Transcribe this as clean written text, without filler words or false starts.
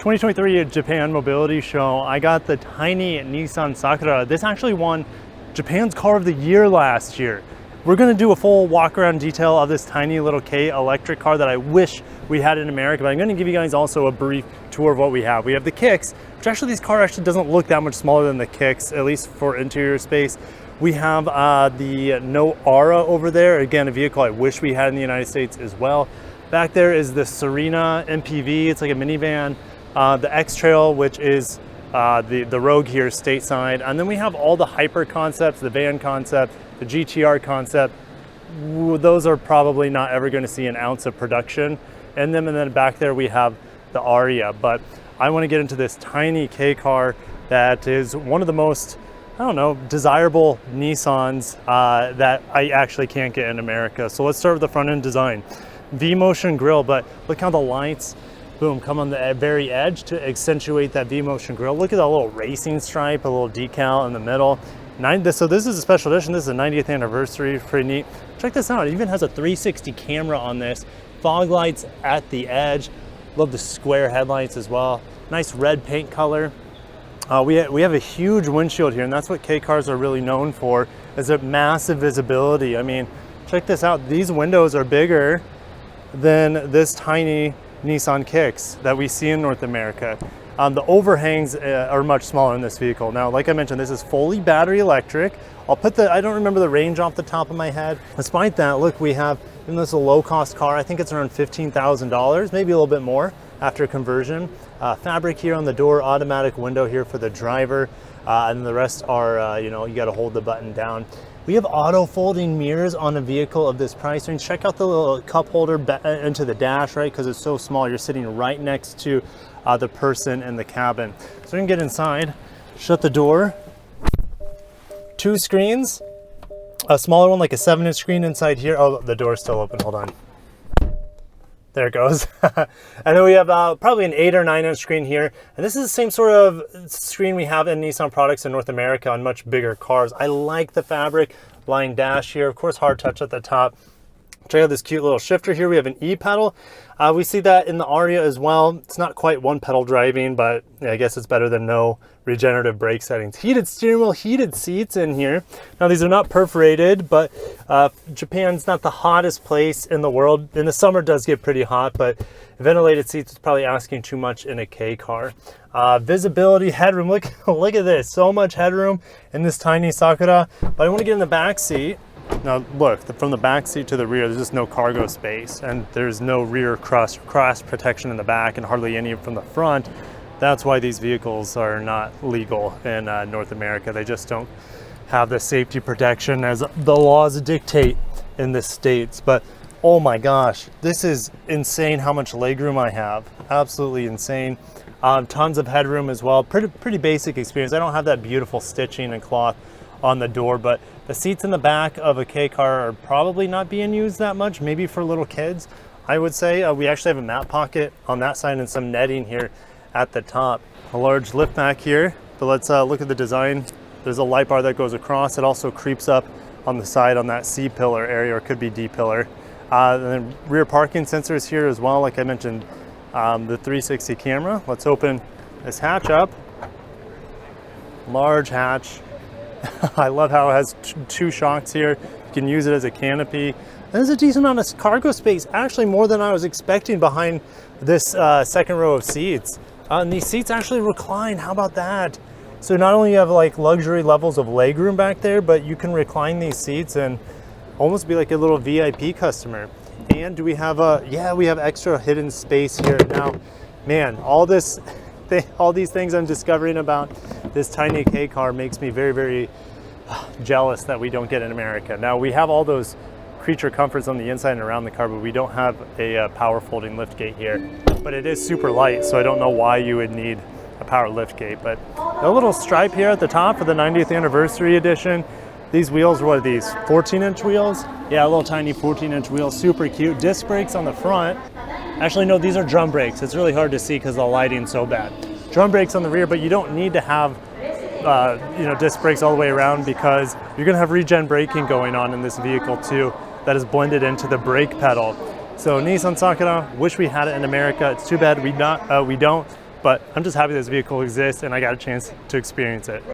2023 Japan Mobility Show, I got the Tiny Nissan Sakura. This actually won Japan's Car of the Year last year. We're gonna do a full walk around detail of this tiny little K electric car that I wish we had in America, but I'm gonna give you guys also a brief tour of what we have. We have the Kicks, which actually this car actually doesn't look that much smaller than the Kicks, at least for interior space. We have the No Aura over there. Again, a vehicle I wish we had in the United States as well. Back there is the Serena MPV. It's like a minivan. The X-Trail, which is the Rogue here stateside. And then we have all the hyper concepts, the van concept, the GTR concept. Those are probably not ever going to see an ounce of production in them. And then back there we have the Aria. But I want to get into this tiny K car that is one of the most, I don't know, desirable Nissans that I actually can't get in America. So let's start with the front end design. V-motion grille, but look how the lights, boom, come on the very edge to accentuate that V-motion grille. Look at that little racing stripe, a little decal in the middle. So this is a special edition. This is a 90th anniversary, pretty neat. Check this out, it even has a 360 camera on this. Fog lights at the edge. Love the square headlights as well. Nice red paint color. We have a huge windshield here, and that's what K cars are really known for, is a massive visibility. I mean, check this out. These windows are bigger than this tiny Nissan Kicks that we see in North America. The overhangs are much smaller in this vehicle. Now, like I mentioned, this is fully battery electric. I don't remember the range off the top of my head. Despite that, look, we have, even though it's a low-cost car, I think it's around $15,000, maybe a little bit more after conversion. Fabric here on the door, automatic window here for the driver, and the rest are, you gotta hold the button down. We have auto folding mirrors on a vehicle of this price range. Check out the little cup holder into the dash, right? Because it's so small, you're sitting right next to the person in the cabin. So we can get inside, shut the door. 2 screens, a smaller one, like a 7-inch screen inside here. Oh, the door's still open, hold on. There it goes. And then we have probably an 8 or 9-inch screen here. And this is the same sort of screen we have in Nissan products in North America on much bigger cars. I like the fabric line dash here. Of course, hard touch at the top. Check out this cute little shifter here. We have an E-pedal. We see that in the Aria as well. It's not quite one pedal driving, but yeah, I guess it's better than no regenerative brake settings. Heated steering wheel, heated seats in here. Now these are not perforated, but Japan's not the hottest place in the world. In the summer it does get pretty hot, but ventilated seats is probably asking too much in a K car. Visibility, headroom, look at this. So much headroom in this tiny Sakura. But I want to get in the back seat. Now look, from the back seat to the rear, there's just no cargo space, and there's no rear cross protection in the back, and hardly any from the front. That's why these vehicles are not legal in North America. They just don't have the safety protection as the laws dictate in the States. But oh my gosh, this is insane how much legroom I have. Absolutely insane. Tons of headroom as well. Pretty basic experience. I don't have that beautiful stitching and cloth on the door, but the seats in the back of a K car are probably not being used that much, maybe for little kids, I would say. We actually have a mat pocket on that side and some netting here at the top. A large lift back here, but let's look at the design. There's a light bar that goes across. It also creeps up on the side on that C pillar area, or it could be D pillar. And then rear parking sensors here as well, like I mentioned, the 360 camera. Let's open this hatch up. Large hatch. I love how it has 2 shocks here. You can use it as a canopy. There's a decent amount of cargo space, actually more than I was expecting behind this second row of seats. And these seats actually recline, how about that? So not only you have like luxury levels of legroom back there, but you can recline these seats and almost be like a little VIP customer. And do we have we have extra hidden space here. Now, man, all these things I'm discovering about this tiny K car makes me very, very jealous that we don't get in America. Now we have all those creature comforts on the inside and around the car, but we don't have a power folding lift gate here. But it is super light, so I don't know why you would need a power lift gate. But a little stripe here at the top for the 90th anniversary edition. These wheels, what are these, 14-inch wheels? Yeah, a little tiny 14-inch wheels, super cute. Disc brakes on the front. Actually, no, these are drum brakes. It's really hard to see because the lighting's so bad. Drum brakes on the rear, but you don't need to have disc brakes all the way around, because you're going to have regen braking going on in this vehicle too, that is blended into the brake pedal. So Nissan Sakura, wish we had it in America. It's too bad we don't. but I'm just happy this vehicle exists and I got a chance to experience it.